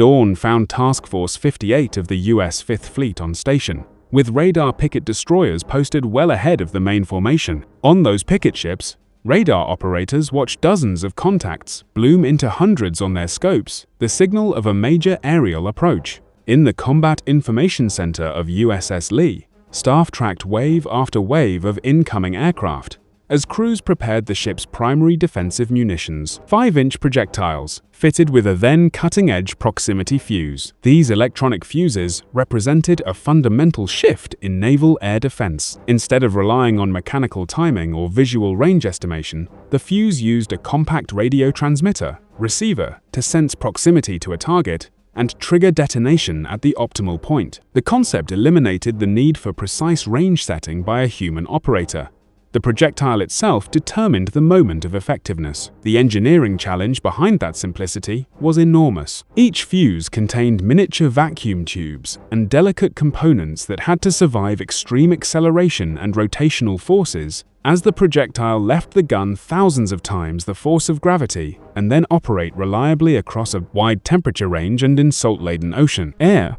Dawn found Task Force 58 of the U.S. Fifth Fleet on station, with radar picket destroyers posted well ahead of the main formation. On those picket ships, radar operators watched dozens of contacts bloom into hundreds on their scopes, the signal of a major aerial approach. In the Combat Information Center of USS Lee, staff tracked wave after wave of incoming aircraft as crews prepared the ship's primary defensive munitions, 5-inch projectiles, fitted with a then cutting-edge proximity fuse. These electronic fuses represented a fundamental shift in naval air defense. Instead of relying on mechanical timing or visual range estimation, the fuse used a compact radio transmitter, receiver, to sense proximity to a target and trigger detonation at the optimal point. The concept eliminated the need for precise range setting by a human operator. The projectile itself determined the moment of effectiveness. The engineering challenge behind that simplicity was enormous. Each fuse contained miniature vacuum tubes and delicate components that had to survive extreme acceleration and rotational forces as the projectile left the gun thousands of times the force of gravity and then operate reliably across a wide temperature range and in salt-laden ocean air.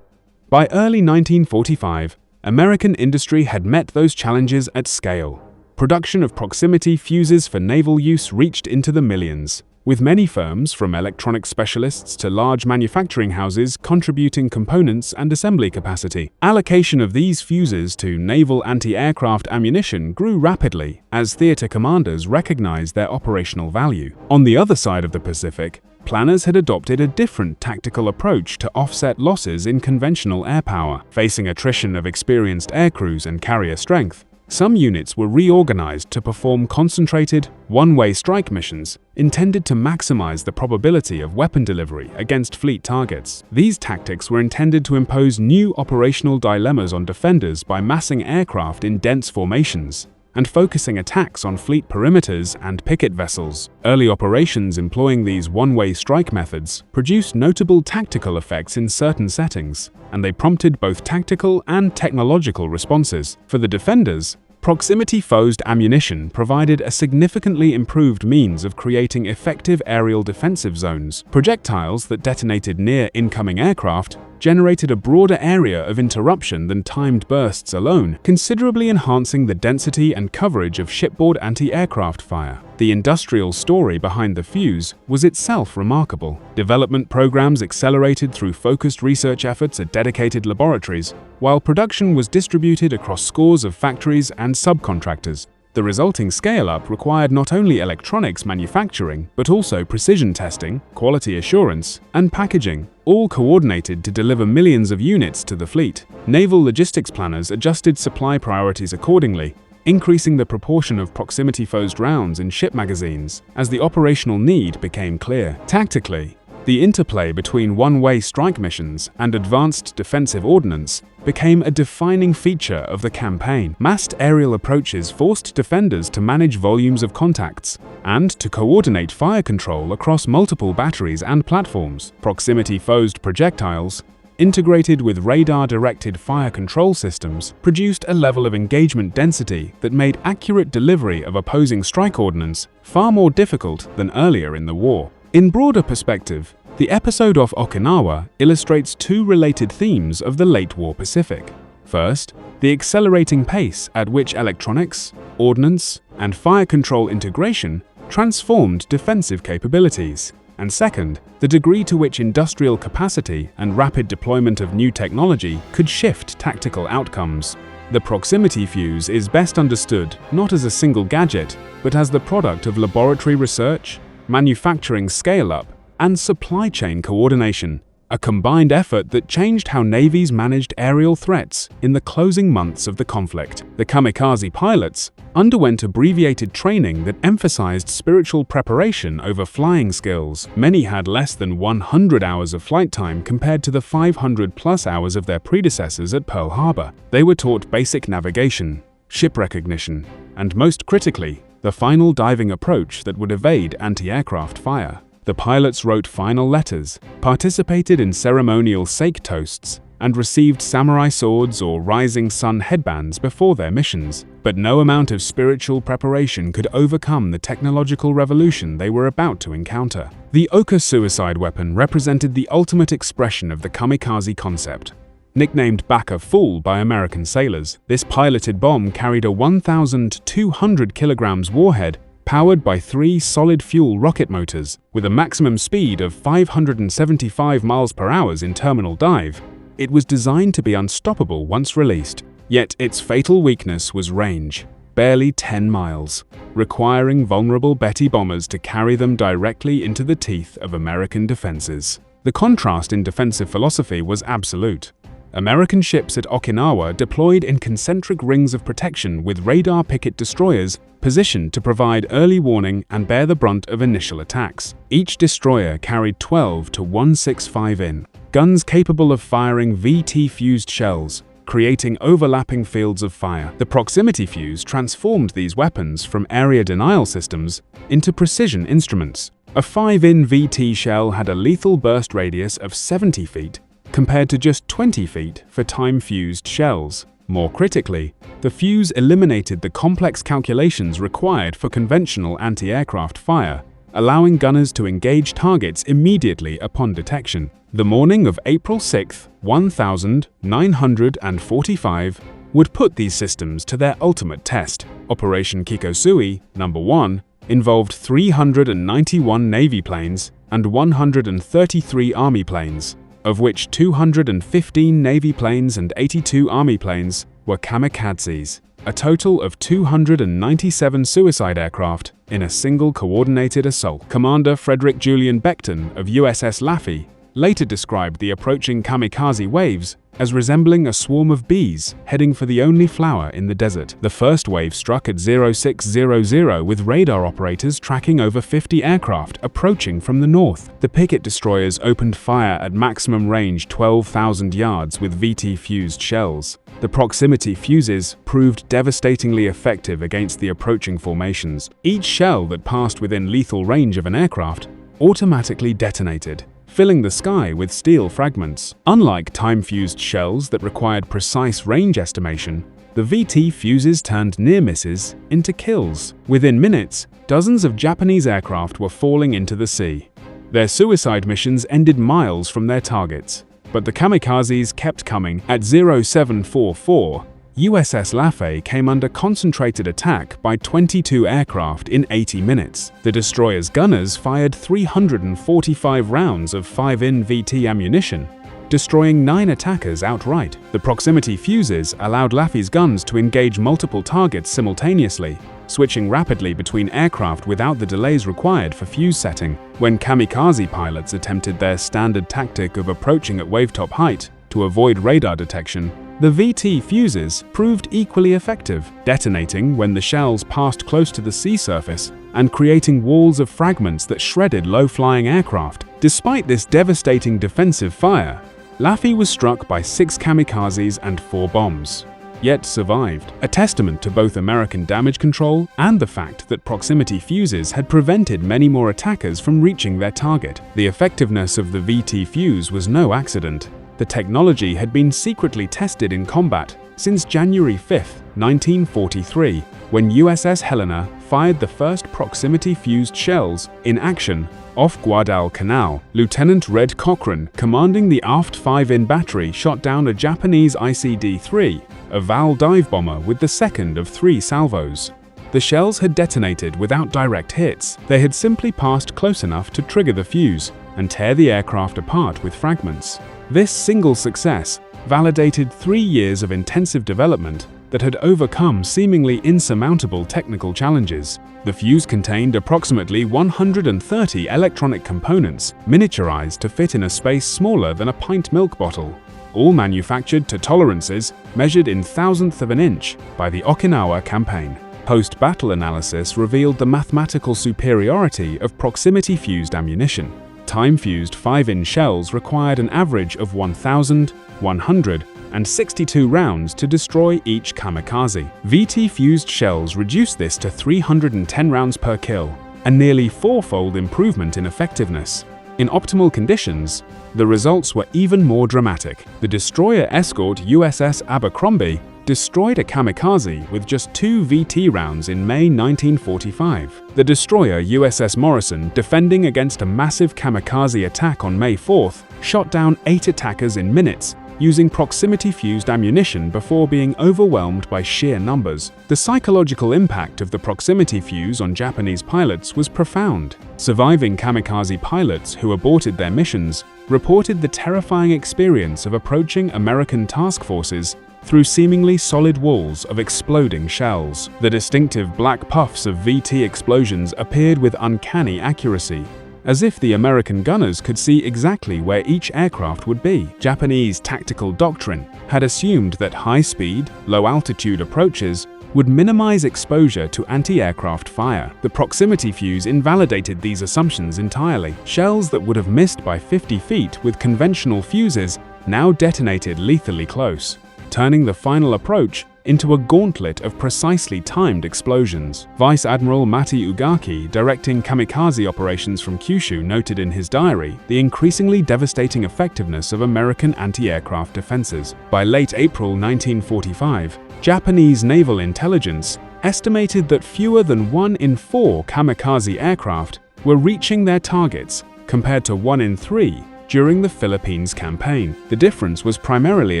By early 1945, American industry had met those challenges at scale. Production of proximity fuses for naval use reached into the millions, with many firms, from electronic specialists to large manufacturing houses, contributing components and assembly capacity. Allocation of these fuses to naval anti-aircraft ammunition grew rapidly as theater commanders recognized their operational value. On the other side of the Pacific, planners had adopted a different tactical approach to offset losses in conventional air power. Facing attrition of experienced aircrews and carrier strength, some units were reorganized to perform concentrated, one-way strike missions intended to maximize the probability of weapon delivery against fleet targets. These tactics were intended to impose new operational dilemmas on defenders by massing aircraft in dense formations and focusing attacks on fleet perimeters and picket vessels. Early operations employing these one-way strike methods produced notable tactical effects in certain settings, and they prompted both tactical and technological responses. For the defenders, proximity-fused ammunition provided a significantly improved means of creating effective aerial defensive zones. Projectiles that detonated near incoming aircraft generated a broader area of interruption than timed bursts alone, considerably enhancing the density and coverage of shipboard anti-aircraft fire. The industrial story behind the fuse was itself remarkable. Development programs accelerated through focused research efforts at dedicated laboratories, while production was distributed across scores of factories and subcontractors. The resulting scale-up required not only electronics manufacturing, but also precision testing, quality assurance, and packaging, all coordinated to deliver millions of units to the fleet. Naval logistics planners adjusted supply priorities accordingly, increasing the proportion of proximity-fused rounds in ship magazines as the operational need became clear. Tactically, the interplay between one-way strike missions and advanced defensive ordnance became a defining feature of the campaign. Massed aerial approaches forced defenders to manage volumes of contacts and to coordinate fire control across multiple batteries and platforms. Proximity-fused projectiles, integrated with radar-directed fire control systems, produced a level of engagement density that made accurate delivery of opposing strike ordnance far more difficult than earlier in the war. In broader perspective, the episode off Okinawa illustrates two related themes of the late war Pacific. First, the accelerating pace at which electronics, ordnance, and fire control integration transformed defensive capabilities. And second, the degree to which industrial capacity and rapid deployment of new technology could shift tactical outcomes. The proximity fuse is best understood not as a single gadget, but as the product of laboratory research, manufacturing scale-up, and supply chain coordination, a combined effort that changed how navies managed aerial threats in the closing months of the conflict. The Kamikaze pilots underwent abbreviated training that emphasized spiritual preparation over flying skills. Many had less than 100 hours of flight time compared to the 500+ hours of their predecessors at Pearl Harbor. They were taught basic navigation, ship recognition, and most critically, the final diving approach that would evade anti-aircraft fire. The pilots wrote final letters, participated in ceremonial sake toasts, and received samurai swords or rising sun headbands before their missions. But no amount of spiritual preparation could overcome the technological revolution they were about to encounter. The Oka suicide weapon represented the ultimate expression of the kamikaze concept. Nicknamed Baka Fool by American sailors, this piloted bomb carried a 1,200 kilograms warhead powered by 3 solid-fuel rocket motors, with a maximum speed of 575 miles per hour in terminal dive. It was designed to be unstoppable once released, yet its fatal weakness was range, barely 10 miles, requiring vulnerable Betty bombers to carry them directly into the teeth of American defenses. The contrast in defensive philosophy was absolute. American ships at Okinawa deployed in concentric rings of protection with radar picket destroyers positioned to provide early warning and bear the brunt of initial attacks. Each destroyer carried 12 to 165-in guns capable of firing VT fused shells, creating overlapping fields of fire. The proximity fuse transformed these weapons from area denial systems into precision instruments. A 5-in VT shell had a lethal burst radius of 70 feet, compared to just 20 feet for time-fused shells. More critically, the fuse eliminated the complex calculations required for conventional anti-aircraft fire, allowing gunners to engage targets immediately upon detection. The morning of April 6, 1945 would put these systems to their ultimate test. Operation Kikosui No. 1 involved 391 Navy planes and 133 Army planes, of which 215 Navy planes and 82 Army planes were kamikazes, a total of 297 suicide aircraft in a single coordinated assault. Commander Frederick Julian Beckton of USS Laffey later described the approaching kamikaze waves as resembling a swarm of bees heading for the only flower in the desert. The first wave struck at 0600 with radar operators tracking over 50 aircraft approaching from the north. The picket destroyers opened fire at maximum range 12,000 yards with VT fused shells. The proximity fuses proved devastatingly effective against the approaching formations. Each shell that passed within lethal range of an aircraft automatically detonated, filling the sky with steel fragments. Unlike time-fused shells that required precise range estimation, the VT fuses turned near misses into kills. Within minutes, dozens of Japanese aircraft were falling into the sea. Their suicide missions ended miles from their targets, but the kamikazes kept coming. At 0744, USS Laffey came under concentrated attack by 22 aircraft in 80 minutes. The destroyer's gunners fired 345 rounds of 5-in VT ammunition, destroying 9 attackers outright. The proximity fuses allowed Laffey's guns to engage multiple targets simultaneously, switching rapidly between aircraft without the delays required for fuse setting. When kamikaze pilots attempted their standard tactic of approaching at wavetop height to avoid radar detection, the VT fuses proved equally effective, detonating when the shells passed close to the sea surface and creating walls of fragments that shredded low-flying aircraft. Despite this devastating defensive fire, Laffey was struck by 6 kamikazes and 4 bombs, yet survived, a testament to both American damage control and the fact that proximity fuses had prevented many more attackers from reaching their target. The effectiveness of the VT fuse was no accident. The technology had been secretly tested in combat since January 5, 1943, when USS Helena fired the first proximity-fused shells in action off Guadalcanal. Lieutenant Red Cochran, commanding the aft 5-in battery, shot down a Japanese ICD-3, a VAL dive bomber, with the second of 3 salvos. The shells had detonated without direct hits. They had simply passed close enough to trigger the fuse and tear the aircraft apart with fragments. This single success validated 3 years of intensive development that had overcome seemingly insurmountable technical challenges. The fuse contained approximately 130 electronic components, miniaturized to fit in a space smaller than a pint milk bottle, all manufactured to tolerances measured in thousandth of an inch by the Okinawa campaign. Post-battle analysis revealed the mathematical superiority of proximity-fused ammunition. Time-fused 5-in shells required an average of 1,162 rounds to destroy each kamikaze. VT-fused shells reduced this to 310 rounds per kill, a nearly 4-fold improvement in effectiveness. In optimal conditions, the results were even more dramatic. The destroyer escort USS Abercrombie destroyed a kamikaze with just 2 VT rounds in May 1945. The destroyer USS Morrison, defending against a massive kamikaze attack on May 4th, shot down 8 attackers in minutes using proximity-fused ammunition before being overwhelmed by sheer numbers. The psychological impact of the proximity fuse on Japanese pilots was profound. Surviving kamikaze pilots who aborted their missions reported the terrifying experience of approaching American task forces through seemingly solid walls of exploding shells. The distinctive black puffs of VT explosions appeared with uncanny accuracy, as if the American gunners could see exactly where each aircraft would be. Japanese tactical doctrine had assumed that high-speed, low-altitude approaches would minimize exposure to anti-aircraft fire. The proximity fuse invalidated these assumptions entirely. Shells that would have missed by 50 feet with conventional fuses now detonated lethally close, turning the final approach into a gauntlet of precisely timed explosions. Vice Admiral Matti Ugaki, directing kamikaze operations from Kyushu, noted in his diary the increasingly devastating effectiveness of American anti-aircraft defenses. By late April 1945, Japanese naval intelligence estimated that fewer than 1 in 4 kamikaze aircraft were reaching their targets, compared to 1 in 3 during the Philippines campaign. The difference was primarily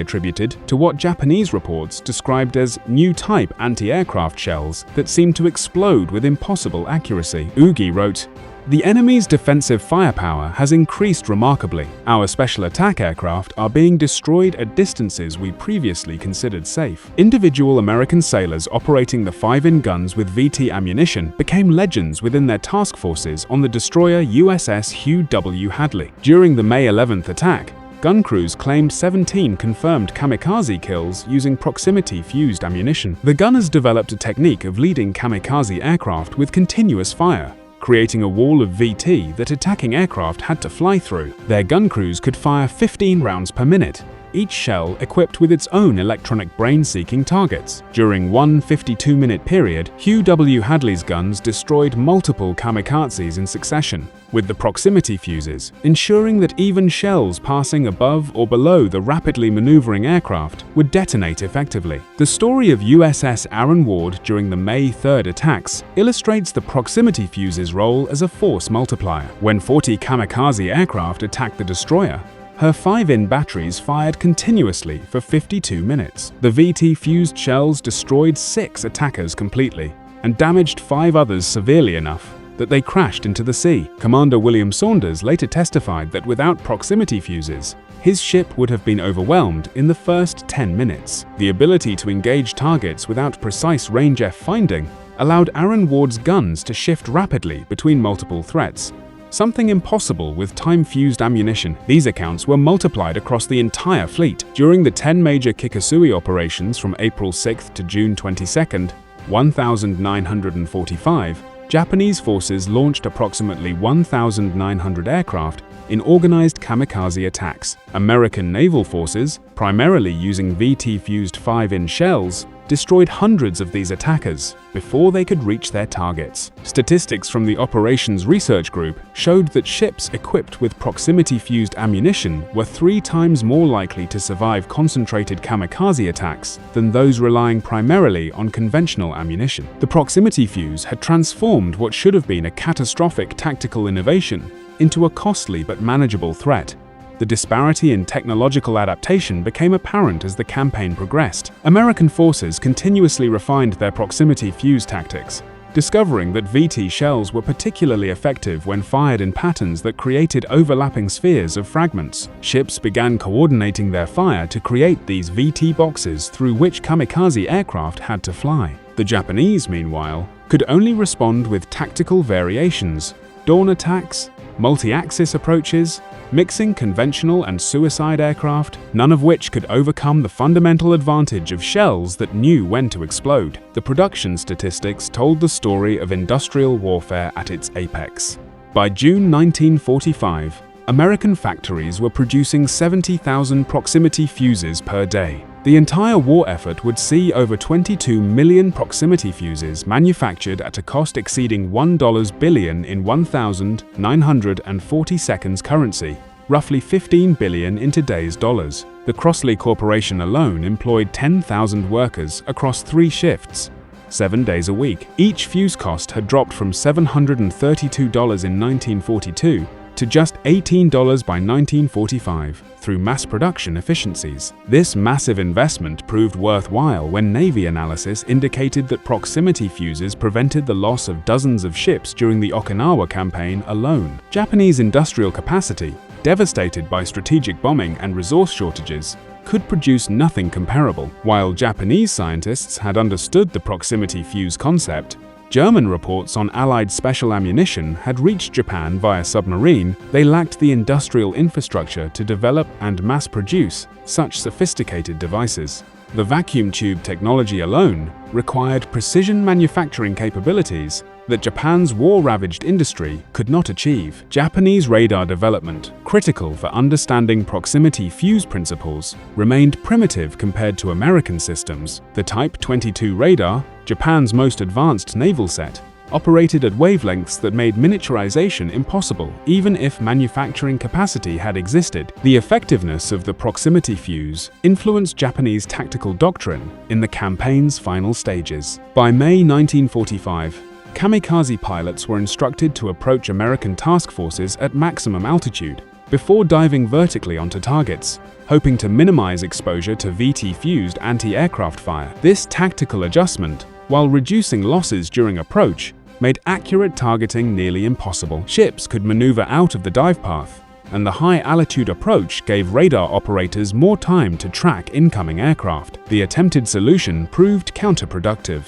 attributed to what Japanese reports described as new type anti-aircraft shells that seemed to explode with impossible accuracy. Ugi wrote, "The enemy's defensive firepower has increased remarkably. Our special attack aircraft are being destroyed at distances we previously considered safe." Individual American sailors operating the 5-in guns with VT ammunition became legends within their task forces on the destroyer USS Hugh W. Hadley. During the May 11th attack, gun crews claimed 17 confirmed kamikaze kills using proximity-fused ammunition. The gunners developed a technique of leading kamikaze aircraft with continuous fire, creating a wall of VT that attacking aircraft had to fly through. Their gun crews could fire 15 rounds per minute, each shell equipped with its own electronic brain-seeking targets. During one 52-minute period, Hugh W. Hadley's guns destroyed multiple kamikazes in succession, with the proximity fuses, ensuring that even shells passing above or below the rapidly maneuvering aircraft would detonate effectively. The story of USS Aaron Ward during the May 3rd attacks illustrates the proximity fuse's role as a force multiplier. When 40 kamikaze aircraft attacked the destroyer, her 5-in batteries fired continuously for 52 minutes. The VT-fused shells destroyed 6 attackers completely and damaged 5 others severely enough that they crashed into the sea. Commander William Saunders later testified that without proximity fuses, his ship would have been overwhelmed in the first 10 minutes. The ability to engage targets without precise range F-finding allowed Aaron Ward's guns to shift rapidly between multiple threats, something impossible with time-fused ammunition. These accounts were multiplied across the entire fleet. During the 10 major Kikasui operations from April 6th to June 22nd, 1945, Japanese forces launched approximately 1,900 aircraft in organized kamikaze attacks. American naval forces, primarily using VT-fused 5-in shells, destroyed hundreds of these attackers before they could reach their targets. Statistics from the Operations Research Group showed that ships equipped with proximity-fused ammunition were 3 times more likely to survive concentrated kamikaze attacks than those relying primarily on conventional ammunition. The proximity fuse had transformed what should have been a catastrophic tactical innovation into a costly but manageable threat. The disparity in technological adaptation became apparent as the campaign progressed. American forces continuously refined their proximity fuse tactics, discovering that VT shells were particularly effective when fired in patterns that created overlapping spheres of fragments. Ships began coordinating their fire to create these VT boxes through which kamikaze aircraft had to fly. The Japanese, meanwhile, could only respond with tactical variations, dawn attacks, multi-axis approaches, mixing conventional and suicide aircraft, none of which could overcome the fundamental advantage of shells that knew when to explode. The production statistics told the story of industrial warfare at its apex. By June 1945, American factories were producing 70,000 proximity fuses per day, The entire war effort would see over 22 million proximity fuses manufactured at a cost exceeding $1 billion in 1,940 seconds currency, roughly 15 billion in today's dollars. The Crossley Corporation alone employed 10,000 workers across 3 shifts, 7 days a week. Each fuse cost had dropped from $732 in 1942 to just $18 by 1945 through mass production efficiencies. This massive investment proved worthwhile when Navy analysis indicated that proximity fuses prevented the loss of dozens of ships during the Okinawa campaign alone. Japanese industrial capacity, devastated by strategic bombing and resource shortages, could produce nothing comparable. While Japanese scientists had understood the proximity fuse concept, German reports on Allied special ammunition had reached Japan via submarine. They lacked the industrial infrastructure to develop and mass produce such sophisticated devices. The vacuum tube technology alone required precision manufacturing capabilities that Japan's war-ravaged industry could not achieve. Japanese radar development, critical for understanding proximity fuse principles, remained primitive compared to American systems. The Type 22 radar, Japan's most advanced naval set, operated at wavelengths that made miniaturization impossible, even if manufacturing capacity had existed. The effectiveness of the proximity fuse influenced Japanese tactical doctrine in the campaign's final stages. By May 1945, Kamikaze pilots were instructed to approach American task forces at maximum altitude before diving vertically onto targets, hoping to minimize exposure to VT-fused anti-aircraft fire. This tactical adjustment, while reducing losses during approach, made accurate targeting nearly impossible. Ships could maneuver out of the dive path, and the high-altitude approach gave radar operators more time to track incoming aircraft. The attempted solution proved counterproductive.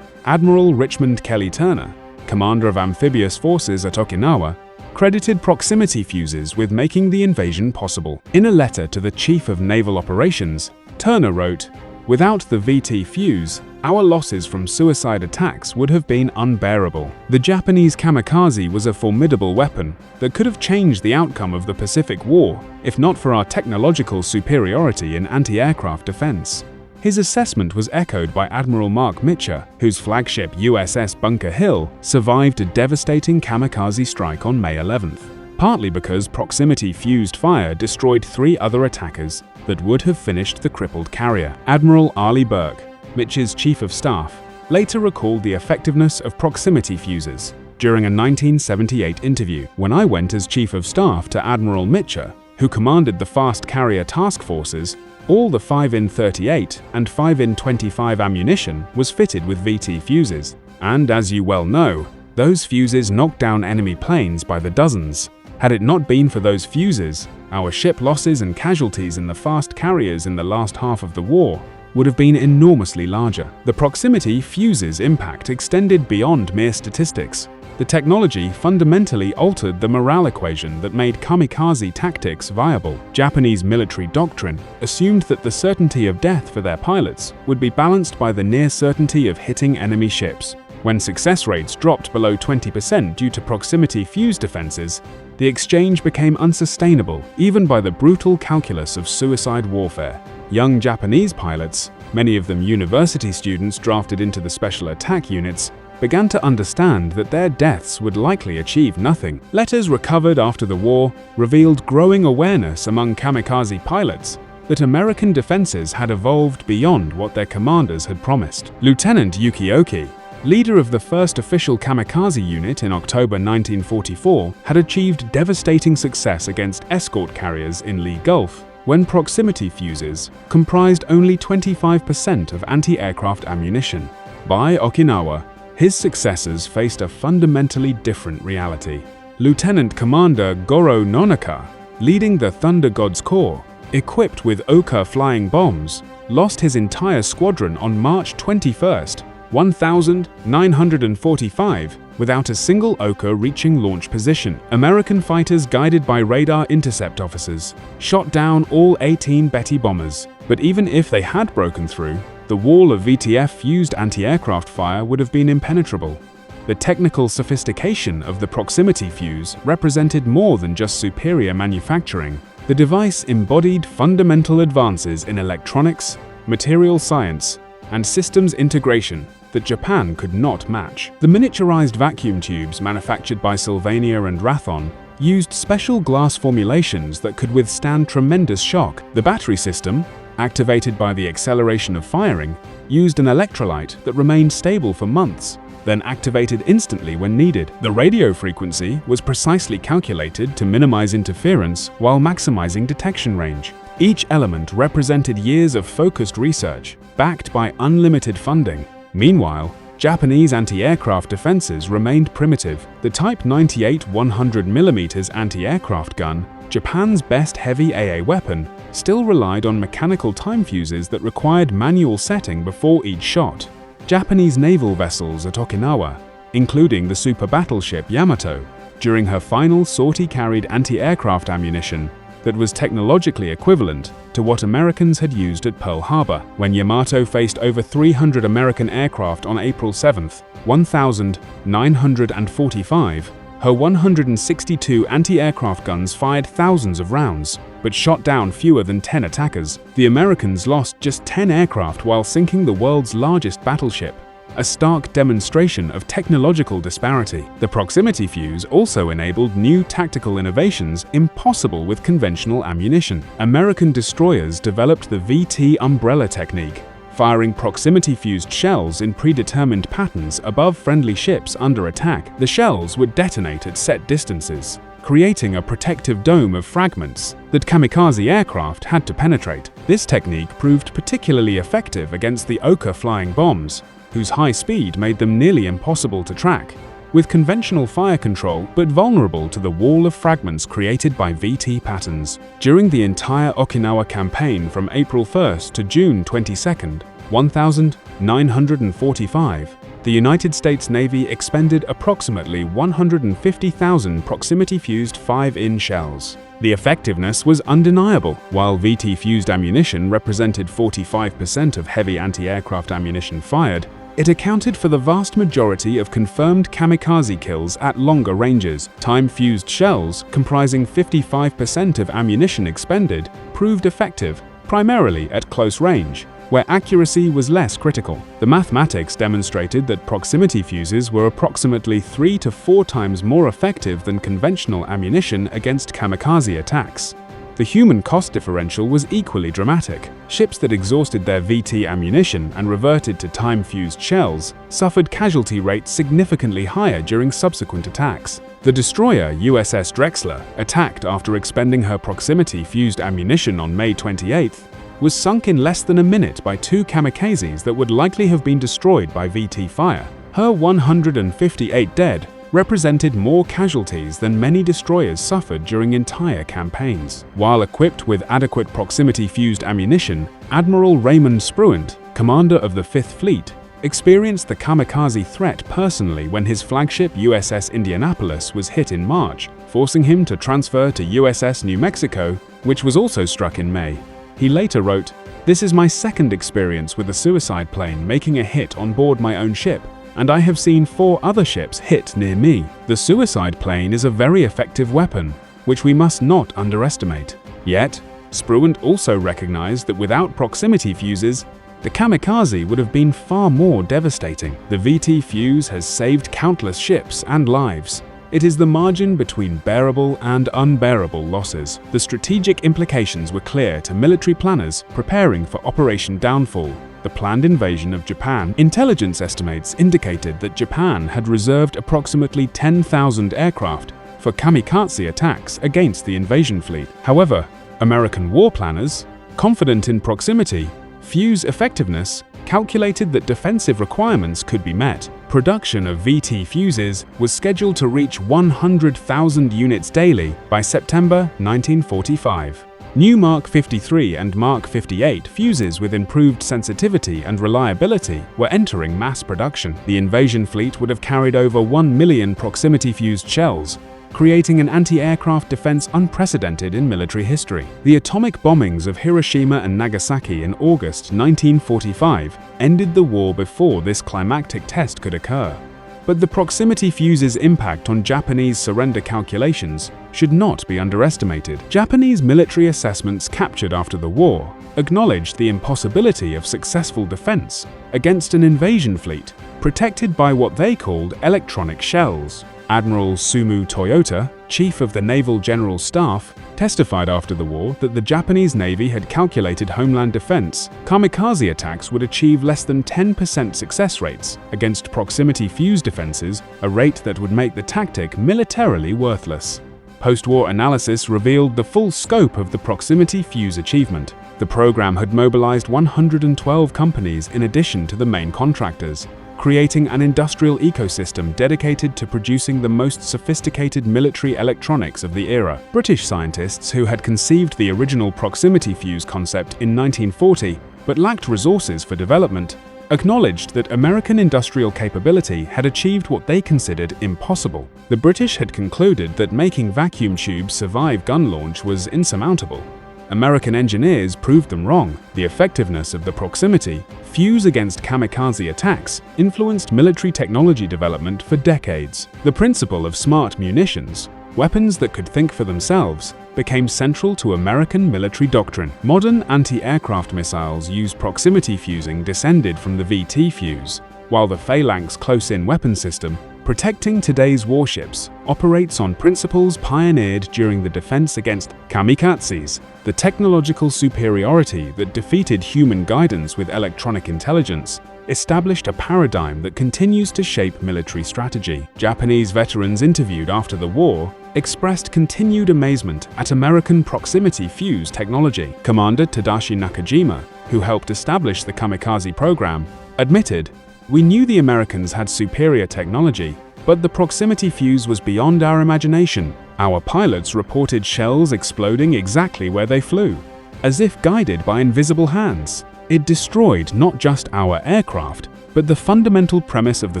Admiral Richmond Kelly Turner, commander of amphibious forces at Okinawa, credited proximity fuses with making the invasion possible. In a letter to the Chief of Naval Operations, Turner wrote, "Without the VT fuse, our losses from suicide attacks would have been unbearable." The Japanese Kamikaze was a formidable weapon that could have changed the outcome of the Pacific War if not for our technological superiority in anti-aircraft defense. His assessment was echoed by Admiral Mark Mitcher, whose flagship USS Bunker Hill survived a devastating kamikaze strike on May 11th, partly because proximity-fused fire destroyed 3 other attackers that would have finished the crippled carrier. Admiral Arleigh Burke, Mitch's chief of staff, later recalled the effectiveness of proximity fuses during a 1978 interview. "When I went as chief of staff to Admiral Mitcher, who commanded the fast carrier task forces, all the 5in38 and 5in25 ammunition was fitted with VT fuses. And as you well know, those fuses knocked down enemy planes by the dozens. Had it not been for those fuses, our ship losses and casualties in the fast carriers in the last half of the war would have been enormously larger." The proximity fuse's impact extended beyond mere statistics. The technology fundamentally altered the morale equation that made kamikaze tactics viable. Japanese military doctrine assumed that the certainty of death for their pilots would be balanced by the near certainty of hitting enemy ships. When success rates dropped below 20% due to proximity fuse defenses, the exchange became unsustainable, even by the brutal calculus of suicide warfare. Young Japanese pilots, many of them university students drafted into the special attack units, began to understand that their deaths would likely achieve nothing. Letters recovered after the war revealed growing awareness among kamikaze pilots that American defenses had evolved beyond what their commanders had promised. Lieutenant Yukioki, leader of the first official kamikaze unit in October 1944, had achieved devastating success against escort carriers in Lee Gulf, when proximity fuses comprised only 25% of anti-aircraft ammunition. By Okinawa, his successors faced a fundamentally different reality. Lieutenant Commander Goro Nonaka, leading the Thunder God's Corps, equipped with Oka flying bombs, lost his entire squadron on March 21, 1945, without a single Oka reaching launch position. American fighters guided by radar intercept officers shot down all 18 Betty bombers, but even if they had broken through, the wall of VTF-fused anti-aircraft fire would have been impenetrable. The technical sophistication of the proximity fuse represented more than just superior manufacturing. The device embodied fundamental advances in electronics, material science, and systems integration that Japan could not match. The miniaturized vacuum tubes manufactured by Sylvania and Rathon used special glass formulations that could withstand tremendous shock. The battery system, activated by the acceleration of firing, used an electrolyte that remained stable for months, then activated instantly when needed. The radio frequency was precisely calculated to minimize interference while maximizing detection range. Each element represented years of focused research, backed by unlimited funding. Meanwhile, Japanese anti-aircraft defenses remained primitive. The Type 98 100mm anti-aircraft gun, Japan's best heavy AA weapon, still relied on mechanical time fuses that required manual setting before each shot. Japanese naval vessels at Okinawa, including the super battleship Yamato, during her final sortie carried anti-aircraft ammunition that was technologically equivalent to what Americans had used at Pearl Harbor. When Yamato faced over 300 American aircraft on April 7, 1945, her 162 anti-aircraft guns fired thousands of rounds, but shot down fewer than 10 attackers. The Americans lost just 10 aircraft while sinking the world's largest battleship, a stark demonstration of technological disparity. The proximity fuse also enabled new tactical innovations impossible with conventional ammunition. American destroyers developed the VT umbrella technique, firing proximity-fused shells in predetermined patterns above friendly ships under attack. The shells would detonate at set distances, creating a protective dome of fragments that kamikaze aircraft had to penetrate. This technique proved particularly effective against the Oka flying bombs, whose high speed made them nearly impossible to track, with conventional fire control but vulnerable to the wall of fragments created by VT patterns. During the entire Okinawa campaign from April 1 to June 22, 1945, the United States Navy expended approximately 150,000 proximity-fused 5-in shells. The effectiveness was undeniable. While VT-fused ammunition represented 45% of heavy anti-aircraft ammunition fired, it accounted for the vast majority of confirmed kamikaze kills at longer ranges. Time-fused shells, comprising 55% of ammunition expended, proved effective, primarily at close range, where accuracy was less critical. The mathematics demonstrated that proximity fuses were approximately 3 to 4 times more effective than conventional ammunition against kamikaze attacks. The human cost differential was equally dramatic. Ships that exhausted their VT ammunition and reverted to time-fused shells suffered casualty rates significantly higher during subsequent attacks. The destroyer USS Drexler, attacked after expending her proximity-fused ammunition on May 28, was sunk in less than a minute by 2 kamikazes that would likely have been destroyed by VT fire. Her 158 dead represented more casualties than many destroyers suffered during entire campaigns. While equipped with adequate proximity-fused ammunition, Admiral Raymond Spruant, commander of the Fifth Fleet, experienced the kamikaze threat personally when his flagship USS Indianapolis was hit in March, forcing him to transfer to USS New Mexico, which was also struck in May. He later wrote, "This is my second experience with a suicide plane making a hit on board my own ship, and I have seen 4 other ships hit near me. The suicide plane is a very effective weapon, which we must not underestimate." Yet, Spruant also recognized that without proximity fuses, the kamikaze would have been far more devastating. The VT fuse has saved countless ships and lives. It is the margin between bearable and unbearable losses. The strategic implications were clear to military planners preparing for Operation Downfall, the planned invasion of Japan. Intelligence estimates indicated that Japan had reserved approximately 10,000 aircraft for kamikaze attacks against the invasion fleet. However, American war planners, confident in proximity fuse effectiveness, calculated that defensive requirements could be met. Production of VT fuses was scheduled to reach 100,000 units daily by September 1945. New Mark 53 and Mark 58 fuses with improved sensitivity and reliability were entering mass production. The invasion fleet would have carried over 1 million proximity-fused shells, creating an anti-aircraft defense unprecedented in military history. The atomic bombings of Hiroshima and Nagasaki in August 1945 ended the war before this climactic test could occur. But the proximity fuse's impact on Japanese surrender calculations should not be underestimated. Japanese military assessments captured after the war acknowledged the impossibility of successful defense against an invasion fleet protected by what they called electronic shells. Admiral Sumu Toyota, chief of the Naval General Staff, testified after the war that the Japanese Navy had calculated homeland defense kamikaze attacks would achieve less than 10% success rates against proximity fuse defenses, a rate that would make the tactic militarily worthless. Post-war analysis revealed the full scope of the proximity fuse achievement. The program had mobilized 112 companies in addition to the main contractors, creating an industrial ecosystem dedicated to producing the most sophisticated military electronics of the era. British scientists who had conceived the original proximity fuse concept in 1940 but lacked resources for development, acknowledged that American industrial capability had achieved what they considered impossible. The British had concluded that making vacuum tubes survive gun launch was insurmountable. American engineers proved them wrong. The effectiveness of the proximity fuse against kamikaze attacks influenced military technology development for decades. The principle of smart munitions, weapons that could think for themselves, became central to American military doctrine. Modern anti-aircraft missiles use proximity fusing descended from the VT fuse, while the Phalanx close-in weapon system, protecting today's warships, operates on principles pioneered during the defense against kamikazes, the technological superiority that defeated human guidance with electronic intelligence, established a paradigm that continues to shape military strategy. Japanese veterans interviewed after the war expressed continued amazement at American proximity fuse technology. Commander Tadashi Nakajima, who helped establish the kamikaze program, admitted, "We knew the Americans had superior technology, but the proximity fuse was beyond our imagination. Our pilots reported shells exploding exactly where they flew, as if guided by invisible hands. It destroyed not just our aircraft, but the fundamental premise of the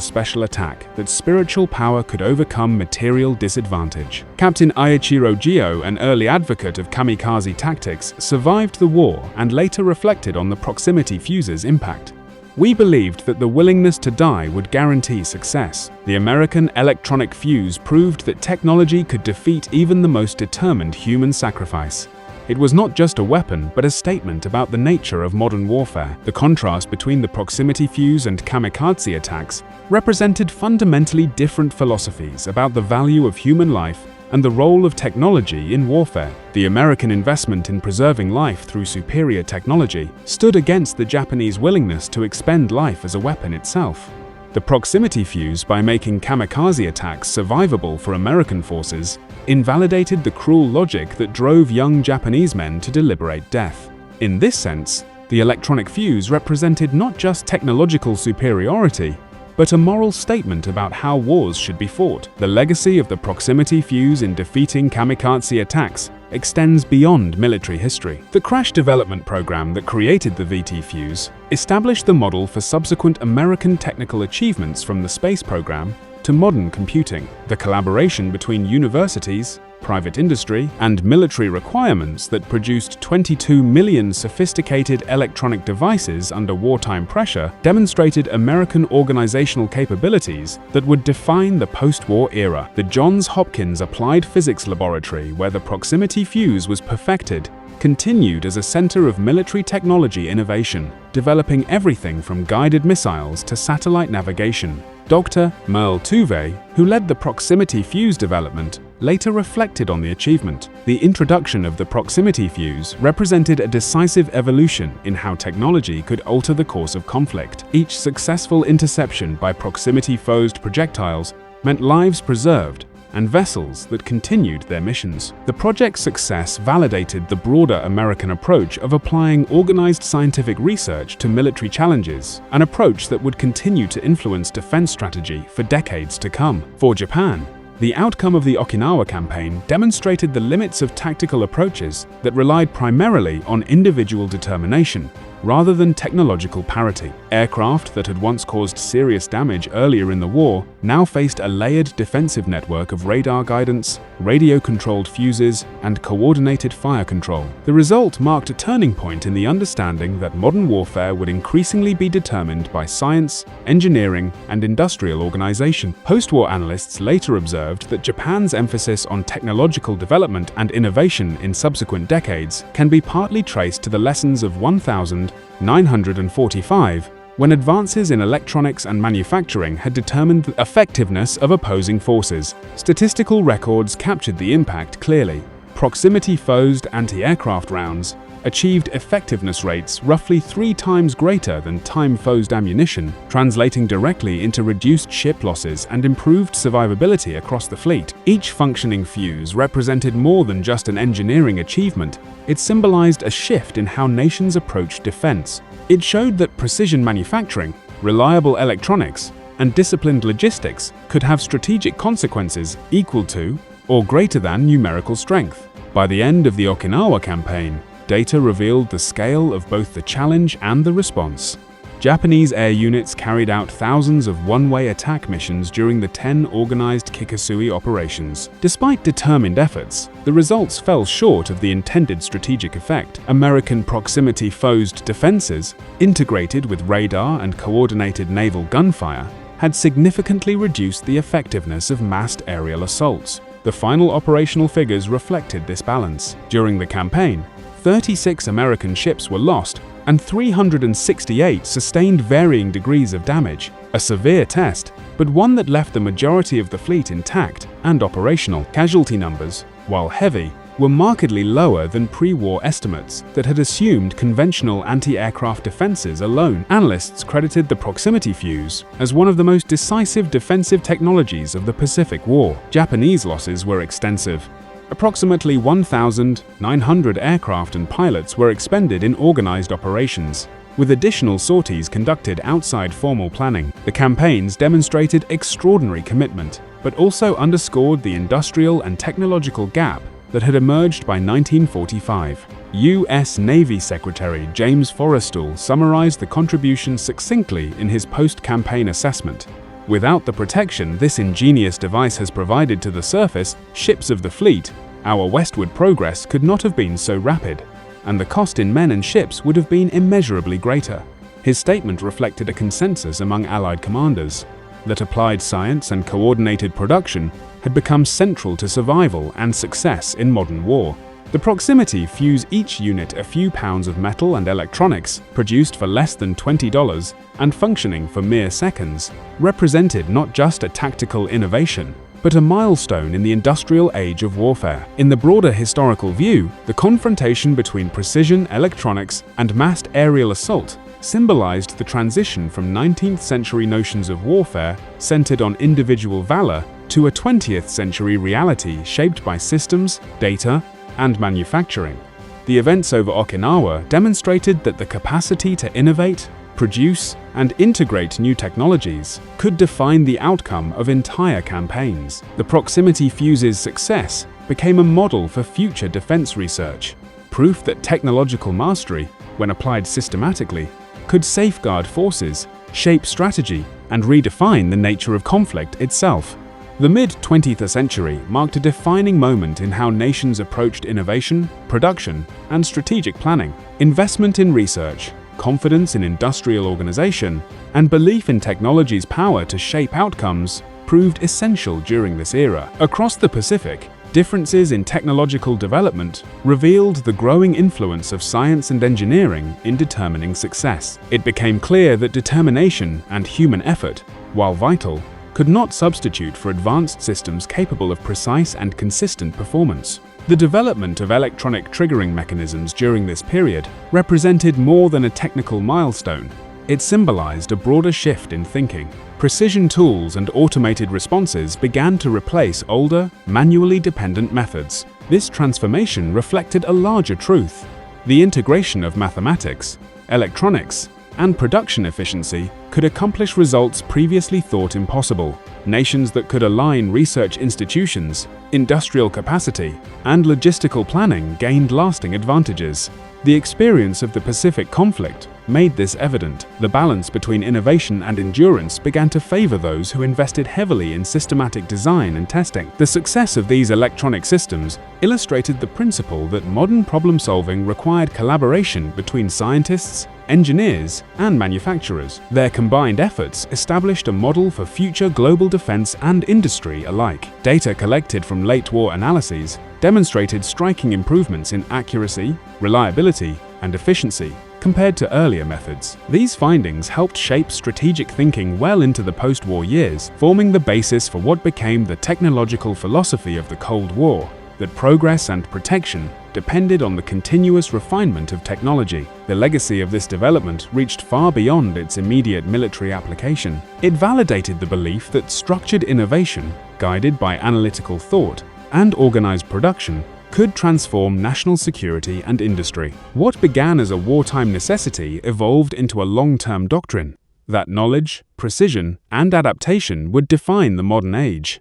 special attack, that spiritual power could overcome material disadvantage." Captain Aichiro Gio, an early advocate of kamikaze tactics, survived the war and later reflected on the proximity fuse's impact. "We believed that the willingness to die would guarantee success. The American electronic fuse proved that technology could defeat even the most determined human sacrifice. It was not just a weapon, but a statement about the nature of modern warfare." The contrast between the proximity fuse and kamikaze attacks represented fundamentally different philosophies about the value of human life and the role of technology in warfare. The American investment in preserving life through superior technology stood against the Japanese willingness to expend life as a weapon itself. The proximity fuse, by making kamikaze attacks survivable for American forces, invalidated the cruel logic that drove young Japanese men to deliberate death. In this sense, the electronic fuse represented not just technological superiority, but a moral statement about how wars should be fought. The legacy of the proximity fuse in defeating kamikaze attacks extends beyond military history. The crash development program that created the VT fuse established the model for subsequent American technical achievements, from the space program to modern computing. The collaboration between universities, private industry, and military requirements that produced 22 million sophisticated electronic devices under wartime pressure demonstrated American organizational capabilities that would define the post-war era. The Johns Hopkins Applied Physics Laboratory, where the proximity fuse was perfected, continued as a center of military technology innovation, developing everything from guided missiles to satellite navigation. Dr. Merle Tuve, who led the proximity fuse development, later reflected on the achievement. The introduction of the proximity fuse represented a decisive evolution in how technology could alter the course of conflict. Each successful interception by proximity-fused projectiles meant lives preserved and vessels that continued their missions. The project's success validated the broader American approach of applying organized scientific research to military challenges, an approach that would continue to influence defense strategy for decades to come. For Japan, the outcome of the Okinawa campaign demonstrated the limits of tactical approaches that relied primarily on individual determination. rather than technological parity. Aircraft that had once caused serious damage earlier in the war now faced a layered defensive network of radar guidance, radio-controlled fuses, and coordinated fire control. The result marked a turning point in the understanding that modern warfare would increasingly be determined by science, engineering, and industrial organization. Post-war analysts later observed that Japan's emphasis on technological development and innovation in subsequent decades can be partly traced to the lessons of 1945, when advances in electronics and manufacturing had determined the effectiveness of opposing forces. Statistical records captured the impact clearly. Proximity-fused anti-aircraft rounds achieved effectiveness rates roughly 3 times greater than time-fused ammunition, translating directly into reduced ship losses and improved survivability across the fleet. Each functioning fuse represented more than just an engineering achievement. It symbolized a shift in how nations approach defense. It showed that precision manufacturing, reliable electronics, and disciplined logistics could have strategic consequences equal to or greater than numerical strength. By the end of the Okinawa campaign, data revealed the scale of both the challenge and the response. Japanese air units carried out thousands of one-way attack missions during the 10 organized Kikasui operations. Despite determined efforts, the results fell short of the intended strategic effect. American proximity-fused defenses, integrated with radar and coordinated naval gunfire, had significantly reduced the effectiveness of massed aerial assaults. The final operational figures reflected this balance. During the campaign, 36 American ships were lost, and 368 sustained varying degrees of damage, a severe test, but one that left the majority of the fleet intact and operational. Casualty numbers, while heavy, were markedly lower than pre-war estimates that had assumed conventional anti-aircraft defenses alone. Analysts credited the proximity fuse as one of the most decisive defensive technologies of the Pacific War. Japanese losses were extensive. Approximately 1,900 aircraft and pilots were expended in organized operations, with additional sorties conducted outside formal planning. The campaigns demonstrated extraordinary commitment, but also underscored the industrial and technological gap that had emerged by 1945. U.S. Navy Secretary James Forrestal summarized the contribution succinctly in his post-campaign assessment. Without the protection this ingenious device has provided to the surface ships of the fleet, our westward progress could not have been so rapid, and the cost in men and ships would have been immeasurably greater. His statement reflected a consensus among Allied commanders that applied science and coordinated production had become central to survival and success in modern war. The proximity fuse each unit a few pounds of metal and electronics, produced for less than $20 and functioning for mere seconds, represented not just a tactical innovation, but a milestone in the industrial age of warfare. In the broader historical view, the confrontation between precision electronics and massed aerial assault symbolized the transition from 19th-century notions of warfare centered on individual valor to a 20th-century reality shaped by systems, data, and manufacturing. The events over Okinawa demonstrated that the capacity to innovate, produce, and integrate new technologies could define the outcome of entire campaigns. The proximity fuse's success became a model for future defense research, proof that technological mastery, when applied systematically, could safeguard forces, shape strategy, and redefine the nature of conflict itself. The mid-20th century marked a defining moment in how nations approached innovation, production, and strategic planning. Investment in research, confidence in industrial organization, and belief in technology's power to shape outcomes proved essential during this era. Across the Pacific, differences in technological development revealed the growing influence of science and engineering in determining success. It became clear that determination and human effort, while vital, could not substitute for advanced systems capable of precise and consistent performance. The development of electronic triggering mechanisms during this period represented more than a technical milestone. It symbolized a broader shift in thinking. Precision tools and automated responses began to replace older, manually dependent methods. This transformation reflected a larger truth. The integration of mathematics, electronics, and production efficiency could accomplish results previously thought impossible. Nations that could align research institutions, industrial capacity, and logistical planning gained lasting advantages. The experience of the Pacific conflict made this evident. The balance between innovation and endurance began to favor those who invested heavily in systematic design and testing. The success of these electronic systems illustrated the principle that modern problem-solving required collaboration between scientists, engineers, and manufacturers. Their combined efforts established a model for future global defense and industry alike. Data collected from late-war analyses demonstrated striking improvements in accuracy, reliability, and efficiency compared to earlier methods. These findings helped shape strategic thinking well into the post-war years, forming the basis for what became the technological philosophy of the Cold War, that progress and protection depended on the continuous refinement of technology. The legacy of this development reached far beyond its immediate military application. It validated the belief that structured innovation, guided by analytical thought and organized production, could transform national security and industry. What began as a wartime necessity evolved into a long-term doctrine that knowledge, precision, and adaptation would define the modern age.